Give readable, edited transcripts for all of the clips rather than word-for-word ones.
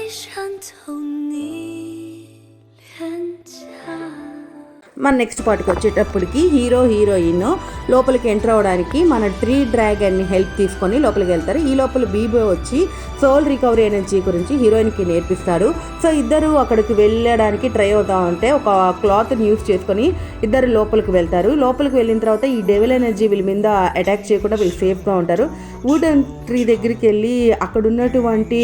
穿透你脸颊。మన next పార్ట్కి వచ్చేటప్పటికి heroine లోపలికి ఎంటర్ అవడానికి మన 3 డ్రాగన్ని హెల్ప్ తీసుకొని లోపలికి వెళ్తారు. ఈ లోపల బీబో వచ్చి సోల్ రికవరీ ఎనర్జీ గురించి హీరోయిన్కి నేర్పిస్తాడు. సో ఇద్దరు అక్కడికి వెళ్ళడానికి ట్రై అవుతా ఉంటే ఒక క్లాత్ని యూస్ చేసుకొని ఇద్దరు లోపలికి వెళ్తారు. లోపలికి వెళ్ళిన తర్వాత ఈ డెవిల్ ఎనర్జీ వీళ్ళ మీద అటాక్ చేయకుండా వీళ్ళు సేఫ్గా ఉంటారు. వుడెన్ ట్రీ దగ్గరికి వెళ్ళి అక్కడ ఉన్నటువంటి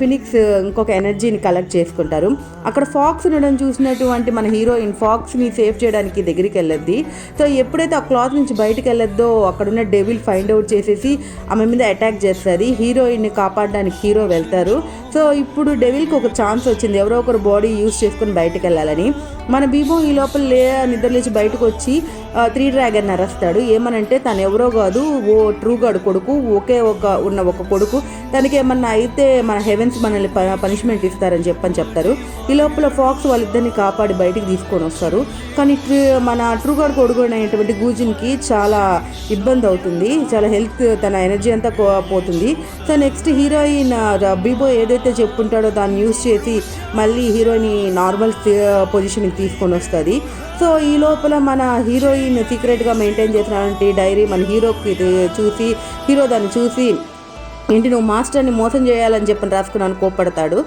ఫినిక్స్ ఇంకొక ఎనర్జీని కలెక్ట్ చేసుకుంటారు. అక్కడ ఫాక్స్ ఉండడం చూసినటువంటి మన హీరోయిన్ ఫాక్స్ని సేవ్ చేయడానికి దగ్గరికి వెళ్ళద్ది. సో ఎప్పుడైతే ఆ క్లాత్ నుంచి బయటకు వెళ్ళొద్దో అక్కడున్న డెవిల్ ఫైండ్ అవుట్ చేసేసి ఆమె మీద అటాక్ చేస్తుంది. హీరోయిన్ని కాపాడడానికి హీరో వెళ్తారు. సో ఇప్పుడు డెవిల్కి ఒక ఛాన్స్ వచ్చింది, ఎవరో ఒకరు బాడీ యూజ్ చేసుకొని బయటకు వెళ్ళాలని. మన బీబో ఈ లోపల నిద్రలేచి బయటకు వచ్చి 3 డ్రాగన్ అరుస్తాడు. ఏమనంటే తను ఎవరో కాదు, ఓ ట్రూ గాడ్ కొడుకు, ఒకే ఒక కొడుకు, తనకి ఏమన్నా అయితే మన హెవెన్స్ మనల్ని పనిష్మెంట్ ఇస్తారని చెప్తారు. ఈ లోపల ఫాక్స్ వాళ్ళిద్దరిని కాపాడి బయటికి తీసుకొని వస్తారు. కానీ మన ట్రూ గాడ్ కొడుకు అనేటువంటి గూజిన్కి చాలా ఇబ్బంది అవుతుంది, చాలా హెల్త్ తన ఎనర్జీ అంతా పోతుంది. సో నెక్స్ట్ హీరోయిన్ బీబో ఏదైతే చెప్పుంటాడో దాన్ని యూజ్ చేసి మళ్ళీ హీరోయిన్ నార్మల్ పొజిషన్కి తీసుకొని వస్తుంది. సో ఈ లోపల మన హీరోయిన్ సీక్రెట్గా మెయింటైన్ చేసినటువంటి డైరీ మన హీరో దాన్ని చూసి ఏంటి నువ్వు మాస్టర్ని మోసం చేయాలని చెప్పని రాసుకున్నాను కోప్పడతాడు.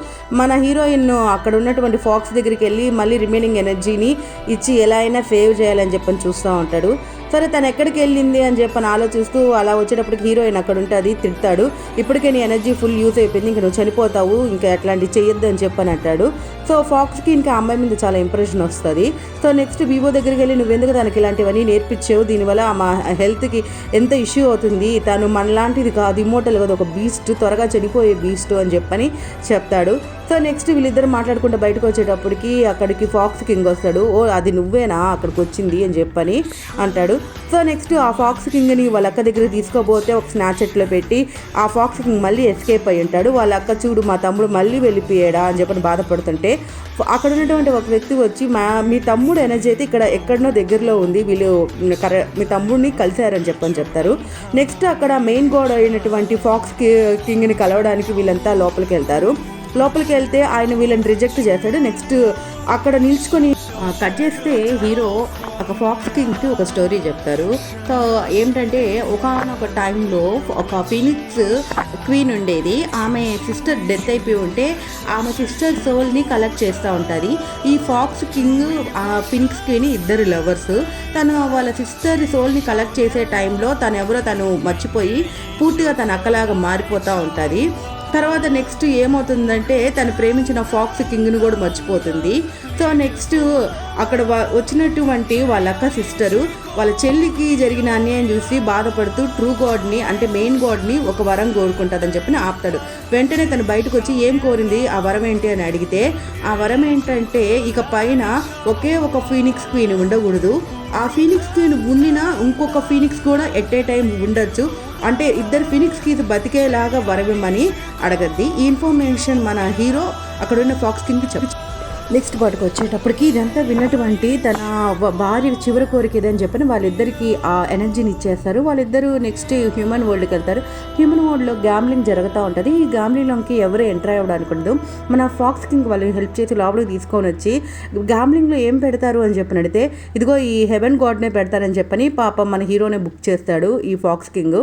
మన హీరోయిన్ అక్కడ ఉన్నటువంటి ఫాక్స్ దగ్గరికి వెళ్ళి మళ్ళీ రిమైనింగ్ ఎనర్జీని ఇచ్చి ఎలా అయినా సేవ్ చేయాలని చెప్పని చూస్తూ ఉంటాడు. సరే తను ఎక్కడికి వెళ్ళింది అని చెప్పని ఆలోచిస్తూ అలా వచ్చేటప్పటికి హీరోయిన్ అక్కడ ఉంటుంది, తిడతాడు. ఇప్పటికే నీ ఎనర్జీ ఫుల్ యూజ్ అయిపోయింది, ఇంకా నువ్వు చనిపోతావు, ఇంకా అట్లాంటివి చేయొద్దు అని చెప్పని అంటాడు. సో ఫాక్స్కి ఇంకా అమ్మాయి మీద చాలా ఇంప్రెషన్ వస్తుంది. సో నెక్స్ట్ బీబో దగ్గరికి వెళ్ళి నువ్వెందుకు తనకి ఇలాంటివన్నీ నేర్పించావు, దీనివల్ల మా హెల్త్కి ఎంత ఇష్యూ అవుతుంది, తను మనలాంటిది కాదు, ఇమ్మోటల్ కాదు, ఒక బీస్ట్, త్వరగా చనిపోయే బీస్ట్ అని చెప్పని చెప్తాడు. సో నెక్స్ట్ వీళ్ళిద్దరు మాట్లాడుకుంటూ బయటకు వచ్చేటప్పటికి అక్కడికి ఫాక్స్ కింగ్ వస్తాడు. ఓ అది నువ్వేనా అక్కడికి వచ్చింది అని చెప్పని అంటాడు. సో నెక్స్ట్ ఆ ఫాక్స్ కింగ్ని వాళ్ళ అక్క దగ్గర తీసుకోబోతే ఒక స్నాచెట్లో పెట్టి ఆ ఫాక్స్ కింగ్ మళ్ళీ ఎస్కేప్ అయ్యి ఉంటాడు. వాళ్ళ అక్క చూడు మా తమ్ముడు మళ్ళీ వెళ్ళిపోయాడా అని చెప్పని బాధపడుతుంటే అక్కడ ఉన్నటువంటి ఒక వ్యక్తి వచ్చి మీ తమ్ముడు ఎనర్జీ అయితే ఇక్కడ ఎక్కడనో దగ్గరలో ఉంది, వీళ్ళు మీ తమ్ముడిని కలిశారని చెప్తారు. నెక్స్ట్ అక్కడ మెయిన్ గోడ్ అయినటువంటి ఫాక్స్ కింగ్ని కలవడానికి వీళ్ళంతా లోపలికి వెళ్తారు. లోపలికి వెళ్తే ఆయన వీళ్ళని రిజెక్ట్ చేస్తాడు. నెక్స్ట్ అక్కడ నిల్చుకొని కట్ చేస్తే హీరో ఒక ఫాక్స్ కింగ్కి ఒక స్టోరీ చెప్తారు. సో ఏంటంటే ఒకనొక టైంలో ఒక ఫినిక్స్ క్వీన్ ఉండేది, ఆమె సిస్టర్ డెత్ అయిపోయి ఉంటే ఆమె సిస్టర్ సోల్ని కలెక్ట్ చేస్తూ ఉంటుంది. ఈ ఫాక్స్ కింగ్ ఆ ఫినిక్స్ క్వీన్ ఇద్దరు లవర్స్. తను వాళ్ళ సిస్టర్ సోల్ని కలెక్ట్ చేసే టైంలో తను మర్చిపోయి పూర్తిగా తన అక్కలాగా మారిపోతూ ఉంటుంది. తర్వాత నెక్స్ట్ ఏమవుతుందంటే తను ప్రేమించిన ఫాక్స్ కింగ్ని కూడా మర్చిపోతుంది. సో నెక్స్ట్ అక్కడ వచ్చినటువంటి వాళ్ళ అక్క సిస్టరు వాళ్ళ చెల్లికి జరిగిన అన్యాయం చూసి బాధపడుతూ ట్రూ గాడ్ని అంటే మెయిన్ గాడ్ని ఒక వరం కోరుకుంటుందని చెప్పి ఆపుతాడు. వెంటనే తను బయటకు వచ్చి ఏం కోరింది, ఆ వరం ఏంటి అని అడిగితే ఆ వరం ఏంటంటే ఇక పైన ఒకే ఒక ఫీనిక్స్ క్వీన్ ఉండకూడదు, ఆ ఫీనిక్స్ క్వీన్ ఉండినా ఇంకొక ఫీనిక్స్ కూడా ఎట్ ఏ టైం ఉండొచ్చు, అంటే ఇద్దరు ఫినిక్స్కి బతికేలాగా వరవిమ్మని అడగద్ది. ఈ ఇన్ఫర్మేషన్ మన హీరో అక్కడున్న ఫాక్స్ కింగ్కి చెప్పి నెక్స్ట్ పార్ట్కి వచ్చేటప్పటికి ఇదంతా విన్నటువంటి తన భార్య చివరి కోరిక ఇదని చెప్పని వాళ్ళిద్దరికి ఆ ఎనర్జీని ఇచ్చేస్తారు. వాళ్ళిద్దరూ నెక్స్ట్ హ్యూమన్ వరల్డ్కి వెళ్తారు. హ్యూమన్ వరల్డ్లో గ్యామ్లింగ్ జరుగుతూ ఉంటుంది. ఈ గ్యామ్లింగ్లోకి ఎవరు ఎంటర్ అవ్వడానికి ఉండదు. మన ఫాక్స్ కింగ్ వాళ్ళు హెల్ప్ చేసి లోపలికి తీసుకొని వచ్చి గ్యామ్లింగ్లో ఏం పెడతారు అని చెప్పని అడిగితే ఇదిగో ఈ హెవెన్ గాడ్నే పెడతారని చెప్పని పాపం మన హీరోనే బుక్ చేస్తాడు ఈ ఫాక్స్ కింగ్.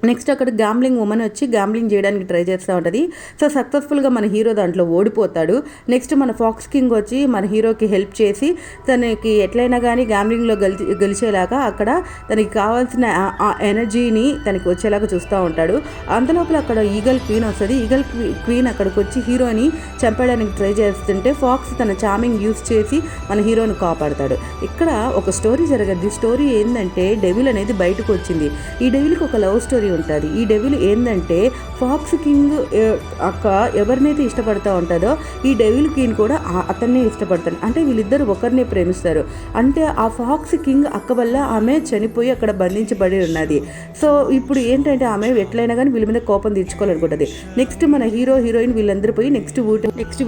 నెక్స్ట్ అక్కడ గ్యాంబ్లింగ్ ఉమెన్ వచ్చి గ్యాంబ్లింగ్ చేయడానికి ట్రై చేస్తూ ఉంటుంది. సో సక్సెస్ఫుల్గా మన హీరో దాంట్లో ఓడిపోతాడు. నెక్స్ట్ మన ఫాక్స్ కింగ్ వచ్చి మన హీరోకి హెల్ప్ చేసి తనకి ఎట్లయినా కానీ గ్యాంబ్లింగ్లో గెలిచేలాగా అక్కడ తనకి కావాల్సిన ఆ ఎనర్జీని తనకి వచ్చేలాగా చూస్తూ ఉంటాడు. అంతలోపల అక్కడ ఈగల్ క్వీన్ వస్తుంది. ఈగల్ క్వీన్ అక్కడికి వచ్చి హీరోని చంపడానికి ట్రై చేస్తుంటే ఫాక్స్ తన చామింగ్ యూస్ చేసి మన హీరోని కాపాడతాడు. ఇక్కడ ఒక స్టోరీ జరగద్ది. స్టోరీ ఏంటంటే డెవిల్ అనేది బయటకు వచ్చింది. ఈ డెవిల్కి ఒక లవ్ స్టోరీ ఉంటుంది. ఈ డెవిల్ ఏంటంటే ఫాక్స్ కింగ్ అక్క ఎవరినైతే ఇష్టపడతా ఉంటుందో ఈ డెవిల్ క్వీన్ కూడా అతన్నే ఇష్టపడతాడు. అంటే వీళ్ళిద్దరు ఒకరినే ప్రేమిస్తారు. అంటే ఆ ఫాక్స్ కింగ్ అక్క వల్ల ఆమె చనిపోయి అక్కడ బంధించబడి ఉన్నది. సో ఇప్పుడు ఏంటంటే ఆమె ఎట్లయినా కానీ వీళ్ళ మీద కోపం తీర్చుకోవాలనుకుంటుంది. నెక్స్ట్ మన హీరోయిన్ వీళ్ళందరూ పోయి నెక్స్ట్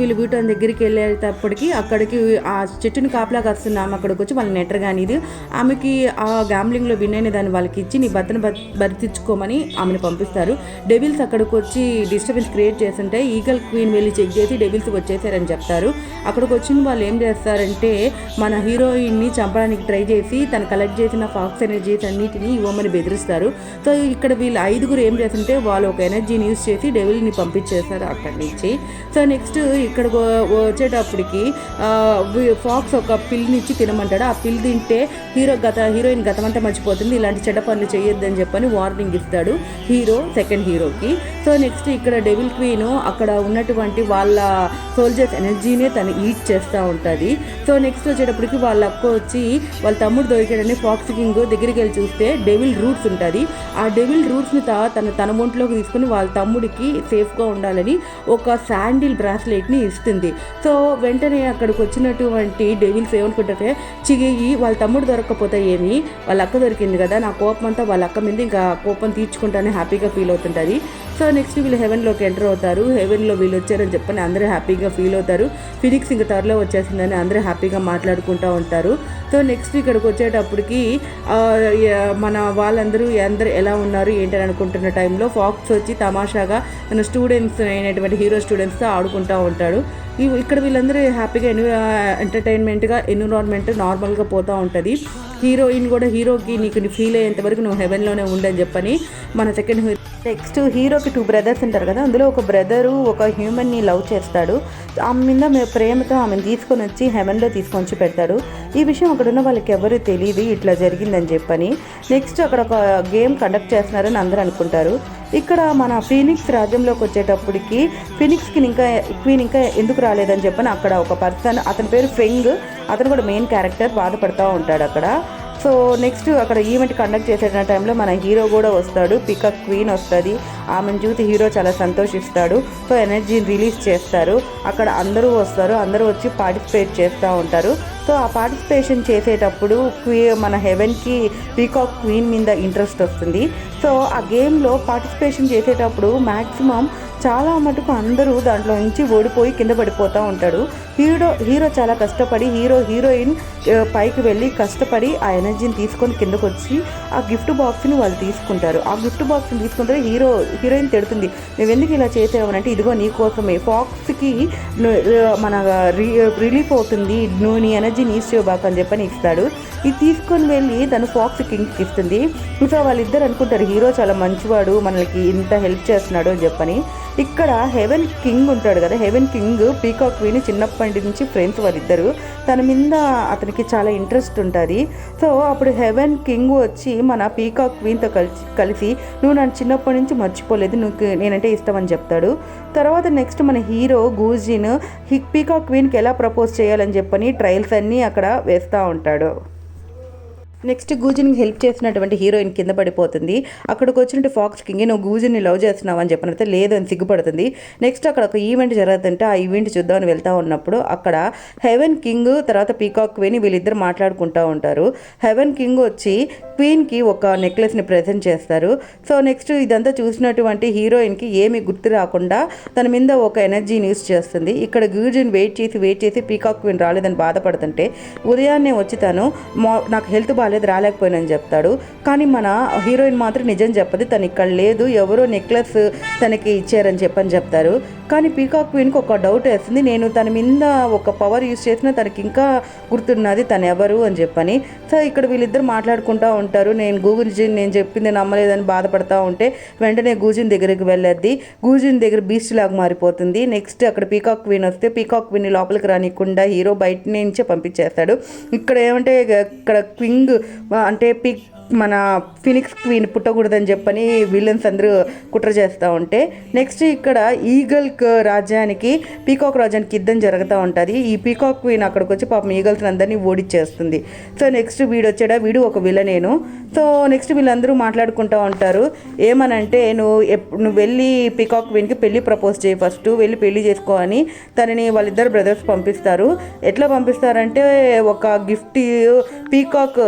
వీళ్ళు బ్యూటాన్ దగ్గరికి వెళ్ళేటప్పటికి అక్కడికి ఆ చెట్టుని కాపలా కాస్తున్న ఆమె అక్కడికి వచ్చి వాళ్ళని నెట్టరు కానీ ఇది ఆమెకి ఆ గ్యాంబ్లింగ్లో విన్ అయిన దాన్ని వాళ్ళకి ఇచ్చి నీ భర్తను బతికించుకోమని చెప్పని ఆమెను పంపిస్తారు. డెవిల్స్ అక్కడికి వచ్చి డిస్టర్బెన్స్ క్రియేట్ చేస్తుంటే ఈగల్ క్వీన్ వెళ్ళి చెక్ చేసి డెవిల్స్ వచ్చేసారని చెప్తారు. అక్కడికి వచ్చిన వాళ్ళు ఏం చేస్తారంటే మన హీరోయిన్ని చంపడానికి ట్రై చేసి తను కలెక్ట్ చేసిన ఫాక్స్ ఎనర్జీస్ అన్నిటిని ఇవ్వమని బెదిరిస్తారు. సో ఇక్కడ వీళ్ళు 5 ఏం చేస్తుంటే వాళ్ళు ఒక ఎనర్జీని యూజ్ చేసి డెవిల్ని పంపించేస్తారు అక్కడి నుంచి. సో నెక్స్ట్ ఇక్కడ వచ్చేటప్పటికి ఫాక్స్ ఒక పిల్లినిచ్చి తినమంటాడు. ఆ పిల్లి తింటే హీరోయిన్ గతమంతా మర్చిపోతుంది, ఇలాంటి చెడ్డ పనులు చేయొద్దని చెప్పని వార్నింగ్ ఇస్తాడు సెకండ్ హీరోకి. సో నెక్స్ట్ ఇక్కడ డెవిల్ క్వీన్ అక్కడ ఉన్నటువంటి వాళ్ళ సోల్జర్స్ ఎనర్జీనే తను ఈట్ చేస్తూ ఉంటుంది. సో నెక్స్ట్ వచ్చేటప్పటికి వాళ్ళ అక్క వచ్చి వాళ్ళ తమ్ముడు దొరికాడని ఫాక్స్ కింగ్ దగ్గరికి వెళ్ళి చూస్తే డెవిల్ రూట్స్ ఉంటుంది. ఆ డెవిల్ రూట్స్ని తన ఒంట్లోకి తీసుకుని వాళ్ళ తమ్ముడికి సేఫ్గా ఉండాలని ఒక శాండిల్ బ్రాస్లెట్ని ఇస్తుంది. సో వెంటనే అక్కడికి వచ్చినటువంటి డెవిల్స్ ఏమనుకుంటారే, వాళ్ళ తమ్ముడు దొరకకపోతే ఏమి, వాళ్ళ అక్క దొరికింది కదా, నా కోపం అంతా వాళ్ళ అక్క మీద ఇంకా కోపం తీర్చుకుంటానే హ్యాపీగా ఫీల్ అవుతుంటుంది. సో నెక్స్ట్ వీళ్ళు హెవెన్లోకి ఎంటర్ అవుతారు. హెవెన్లో వీళ్ళు వచ్చారని చెప్పని అందరూ హ్యాపీగా ఫీల్ అవుతారు. ఫినిక్స్ ఇంకా త్వరలో వచ్చేసిందని అందరూ హ్యాపీగా మాట్లాడుకుంటూ ఉంటారు. సో నెక్స్ట్ ఇక్కడికి వచ్చేటప్పటికి మన వాళ్ళందరూ ఎలా ఉన్నారు ఏంటని అనుకుంటున్న టైంలో ఫాక్స్ వచ్చి తమాషాగా తన స్టూడెంట్స్ అయినటువంటి హీరో స్టూడెంట్స్తో ఆడుకుంటూ ఉంటాడు. ఇక్కడ వీళ్ళందరూ హ్యాపీగా ఎంటర్టైన్మెంట్గా ఎన్విరాన్మెంట్ నార్మల్గా పోతూ ఉంటుంది. హీరోయిన్ కూడా హీరోకి నీకు ఫీల్ అయ్యేంత వరకు నువ్వు హెవెన్లోనే ఉండని చెప్పని మన సెకండ్ నెక్స్ట్ హీరోకి 2 బ్రదర్స్ ఉంటారు కదా, అందులో ఒక బ్రదరు ఒక హ్యూమన్ని లవ్ చేస్తాడు. ఆమె మీద ప్రేమతో ఆమెను తీసుకొని వచ్చి హెవెన్లో తీసుకొని వచ్చి పెడతాడు. ఈ విషయం అక్కడ ఉన్న వాళ్ళకి ఎవరు తెలియదు ఇట్లా జరిగిందని చెప్పని. నెక్స్ట్ అక్కడ ఒక గేమ్ కండక్ట్ చేస్తున్నారని అందరూ అనుకుంటారు. ఇక్కడ మన ఫీనిక్స్ రాజ్యంలోకి వచ్చేటప్పటికి ఫీనిక్స్కి క్వీన్ ఇంకా ఎందుకు రాలేదని చెప్పని అక్కడ ఒక పర్సన్, అతని పేరు ఫెంగ్, అతను కూడా మెయిన్ క్యారెక్టర్, బాధపడుతూ ఉంటాడు అక్కడ. సో నెక్స్ట్ అక్కడ ఈవెంట్ కండక్ట్ చేసే టైంలో మన హీరో కూడా వస్తాడు. పీకాక్ క్వీన్ వస్తుంది. ఆమెను చూసి హీరో చాలా సంతోషిస్తాడు. సో ఎనర్జీని రిలీజ్ చేస్తారు. అక్కడ అందరూ వస్తారు. అందరూ వచ్చి పార్టిసిపేట్ చేస్తూ ఉంటారు. సో ఆ పార్టిసిపేషన్ చేసేటప్పుడు మన హెవెన్కి పీకాక్ క్వీన్ మీద ఇంట్రెస్ట్ వస్తుంది. సో ఆ గేమ్లో పార్టిసిపేషన్ చేసేటప్పుడు మ్యాక్సిమం చాలా మటుకు అందరూ దాంట్లో నుంచి ఓడిపోయి కింద పడిపోతూ ఉంటాడు. హీరో చాలా కష్టపడి హీరోయిన్ పైకి వెళ్ళి కష్టపడి ఆ ఎనర్జీని తీసుకొని కిందకు వచ్చి ఆ గిఫ్ట్ బాక్స్ని వాళ్ళు తీసుకుంటారు. ఆ గిఫ్ట్ బాక్స్ని తీసుకుంటే హీరోయిన్ తిడుతుంది, నువ్వు ఎందుకు ఇలా చేసావనంటే, ఇదిగో నీ కోసమే, ఫాక్స్కి మన రిలీఫ్ అవుతుంది, నువ్వు నీ ఎనర్జీని యూజ్ చేయబాకు అని చెప్పని ఇస్తాడు. ఇది తీసుకొని వెళ్ళి తను ఫాక్స్ కింగ్కి ఇస్తుంది. సో వాళ్ళిద్దరు అనుకుంటారు హీరో చాలా మంచివాడు, మనకి ఇంత హెల్ప్ చేస్తున్నాడు అని చెప్పని. ఇక్కడ హెవెన్ కింగ్ ఉంటాడు కదా, హెవెన్ కింగ్ పీకాక్ క్వీన్ చిన్నప్పటి నుంచి ఫ్రెండ్స్ వాళ్ళిద్దరు. తన మీద అతనికి చాలా ఇంట్రెస్ట్ ఉంటుంది. సో అప్పుడు హెవెన్ కింగ్ వచ్చి మన పీకాక్ క్వీన్తో కలిసి నువ్వు నన్ను చిన్నప్పటి నుంచి మర్చిపోలేదు, నేనంటే ఇష్టం అని చెప్తాడు. తర్వాత నెక్స్ట్ మన హీరో గూజిన్ పీకాక్ క్వీన్కి ఎలా ప్రపోజ్ చేయాలని చెప్పని ట్రయల్స్ అన్నీ అక్కడ వేస్తూ ఉంటాడు. నెక్స్ట్ గూజిన్కి హెల్ప్ చేసినటువంటి హీరోయిన్ కింద పడిపోతుంది. అక్కడికి వచ్చినట్టు ఫాక్స్ కింగ్ నువ్వు గూజిన్ని లవ్ చేస్తున్నావు అని చెప్పినైతే లేదు అని సిగ్గుపడుతుంది. నెక్స్ట్ అక్కడ ఒక ఈవెంట్ జరుగుతుంటే ఆ ఈవెంట్ చూద్దామని వెళ్తూ ఉన్నప్పుడు అక్కడ హెవెన్ కింగ్ తర్వాత పీకాక్ క్వీన్ వీళ్ళిద్దరు మాట్లాడుకుంటూ ఉంటారు. హెవెన్ కింగ్ వచ్చి క్వీన్కి ఒక నెక్లెస్ని ప్రెజెంట్ చేస్తారు. సో నెక్స్ట్ ఇదంతా చూసినటువంటి హీరోయిన్కి ఏమీ గుర్తు రాకుండా తన మీద ఒక ఎనర్జీని యూస్ చేస్తుంది. ఇక్కడ గూజిన్ వెయిట్ చేసి పీకాక్ క్వీన్ రాలేదని బాధపడుతుంటే ఉదయాన్నే వచ్చి తను నాకు హెల్త్ రాలేకపోయినని చెప్తాడు. కానీ మన హీరోయిన్ మాత్రం నిజం చెప్పదు, తను ఇక్కడ లేదు, ఎవరో నెక్లెస్ తనకి ఇచ్చారని చెప్తారు. కానీ పీకాక్ క్వీన్కి ఒక డౌట్ వేస్తుంది, నేను తన మీద ఒక పవర్ యూజ్ చేసినా తనకి ఇంకా గుర్తున్నది తను ఎవరు అని చెప్పని. సో ఇక్కడ వీళ్ళిద్దరు మాట్లాడుకుంటూ ఉంటారు. నేను చెప్పింది నమ్మలేదని బాధపడతా ఉంటే వెంటనే గూజిన్ దగ్గరికి వెళ్ళద్ది. గూజిన్ దగ్గర బీస్ట్ లాగా మారిపోతుంది. నెక్స్ట్ అక్కడ పీకాక్ క్వీన్ వస్తే పీకాక్ క్వీన్ లోపలికి రానికుండా హీరో బయట నుంచే పంపించేస్తాడు. ఇక్కడ ఏమంటే ఇక్కడ క్వింగ్ అంటే మన ఫినిక్స్ క్వీన్ పుట్టకూడదని చెప్పని విలన్స్ అందరూ కుట్ర చేస్తూ ఉంటే నెక్స్ట్ ఇక్కడ ఈగల్ రాజ్యానికి పీకాక్ రాజ్యానికి యుద్ధం జరుగుతూ ఉంటుంది. ఈ పీకాక్ క్వీన్ అక్కడికి వచ్చి పాపం ఈగల్స్ అందరినీ ఓడిచ్చేస్తుంది. సో నెక్స్ట్ వీడు ఒక విలనేను. సో నెక్స్ట్ వీళ్ళందరూ మాట్లాడుకుంటూ ఉంటారు. ఏమనంటే నువ్వు వెళ్ళి పీకాక్ క్వీన్కి పెళ్లి ప్రపోజ్ చేయి, ఫస్ట్ వెళ్ళి పెళ్లి చేసుకో అని తనని వాళ్ళిద్దరు బ్రదర్స్ పంపిస్తారు. ఎట్లా పంపిస్తారంటే ఒక గిఫ్ట్ పీకాక్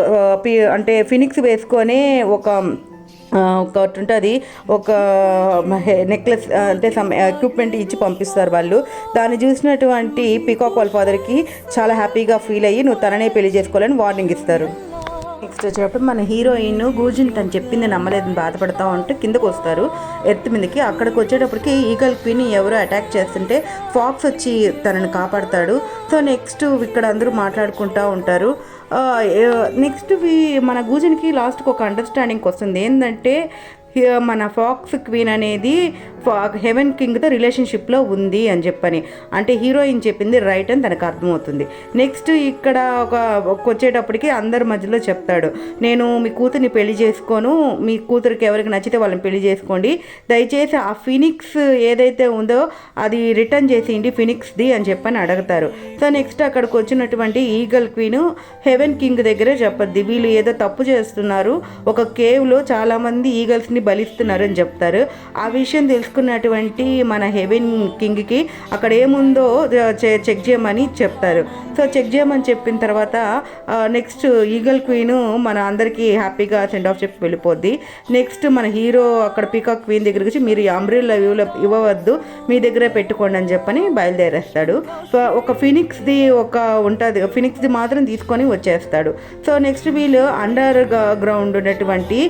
అంటే ఫినిక్స్ వేసుకొని ఒకటి ఉంటుంది, ఒక నెక్లెస్ అంటే సమ్ ఎక్విప్మెంట్ ఇచ్చి పంపిస్తారు వాళ్ళు. దాన్ని చూసినటువంటి పీకాక్ వాళ్ళ ఫాదర్కి చాలా హ్యాపీగా ఫీల్ అయ్యి నువ్వు తననే పెళ్లి చేసుకోవాలని వార్నింగ్ ఇస్తారు. నెక్స్ట్ వచ్చేటప్పుడు మన హీరోయిన్ గూజిన్ తను చెప్పింది నమ్మలేదని బాధపడతా ఉంటే కిందకు వస్తారు ఎర్త్ మీదకి. అక్కడికి వచ్చేటప్పటికి ఈగల్ క్వీన్ ఎవరో అటాక్ చేస్తుంటే ఫాక్స్ వచ్చి తనని కాపాడతాడు. సో నెక్స్ట్ ఇక్కడ అందరూ మాట్లాడుకుంటూ ఉంటారు. నెక్స్ట్ మన గూజిన్కి లాస్ట్కి ఒక అండర్స్టాండింగ్కి వస్తుంది ఏంటంటే మన ఫాక్స్ క్వీన్ అనేది హెవెన్ కింగ్తో రిలేషన్షిప్లో ఉంది అని చెప్పని, అంటే హీరోయిన్ చెప్పింది రైట్ అని తనకు అర్థమవుతుంది. నెక్స్ట్ ఇక్కడ వచ్చేటప్పటికి అందరి మధ్యలో చెప్తాడు, నేను మీ కూతుర్ని పెళ్లి చేసుకోను, మీ కూతురికి ఎవరికి నచ్చితే వాళ్ళని పెళ్లి చేసుకోండి, దయచేసి ఆ ఫినిక్స్ ఏదైతే ఉందో అది రిటర్న్ చేసేయండి ఫినిక్స్ది అని చెప్పని అడుగుతారు. సో నెక్స్ట్ అక్కడికి వచ్చినటువంటి ఈగల్ క్వీన్ హెవెన్ కింగ్ దగ్గరే చెప్పద్ది, వీళ్ళు ఏదో తప్పు చేస్తున్నారు, ఒక కేవ్లో చాలామంది ఈగల్స్ని బలిస్తున్నారు అని చెప్తారు. ఆ విషయం తెలుసుకున్నటువంటి మన హెవెన్ కింగ్కి అక్కడ ఏముందో చెక్ చేయమని చెప్తారు. సో చెక్ చేయమని చెప్పిన తర్వాత నెక్స్ట్ ఈగల్ క్వీన్ మన అందరికీ హ్యాపీగా సెండ్ ఆఫ్ చెప్పి వెళ్ళిపోద్ది. నెక్స్ట్ మన హీరో అక్కడ పీకాక్ క్వీన్ దగ్గరికి వచ్చి మీరు అంబ్రెల్లా ఇవ్వవద్దు, మీ దగ్గరే పెట్టుకోండి అని చెప్పని బయలుదేరేస్తాడు. ఒక ఫినిక్స్ది ఉంటుంది, ఫినిక్స్ది మాత్రం తీసుకొని వచ్చేస్తాడు. సో నెక్స్ట్ వీళ్ళు అండర్ గ్రౌండ్ ఉన్నటువంటి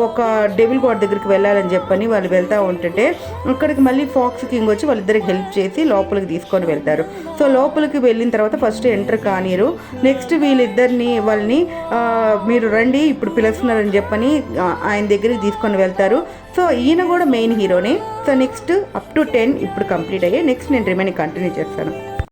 ఒక డెవిల్ గాడ్ దగ్గరికి వెళ్ళాలని చెప్పని వాళ్ళు వెళ్తూ ఉంటుంటే అక్కడికి మళ్ళీ ఫాక్స్ కింగ్ వచ్చి వాళ్ళిద్దరికి హెల్ప్ చేసి లోపలికి తీసుకొని వెళ్తారు. సో లోపలికి వెళ్ళిన తర్వాత ఫస్ట్ ఎంటర్ కానీరు. నెక్స్ట్ వాళ్ళని మీరు రండి ఇప్పుడు పిలుస్తున్నారని చెప్పని ఆయన దగ్గరికి తీసుకొని వెళ్తారు. సో ఈయన కూడా మెయిన్ హీరోనే. సో నెక్స్ట్ అప్ టు 10 ఇప్పుడు కంప్లీట్ అయ్యాయి. నెక్స్ట్ నేను రిమైనింగ్ కంటిన్యూ చేస్తాను.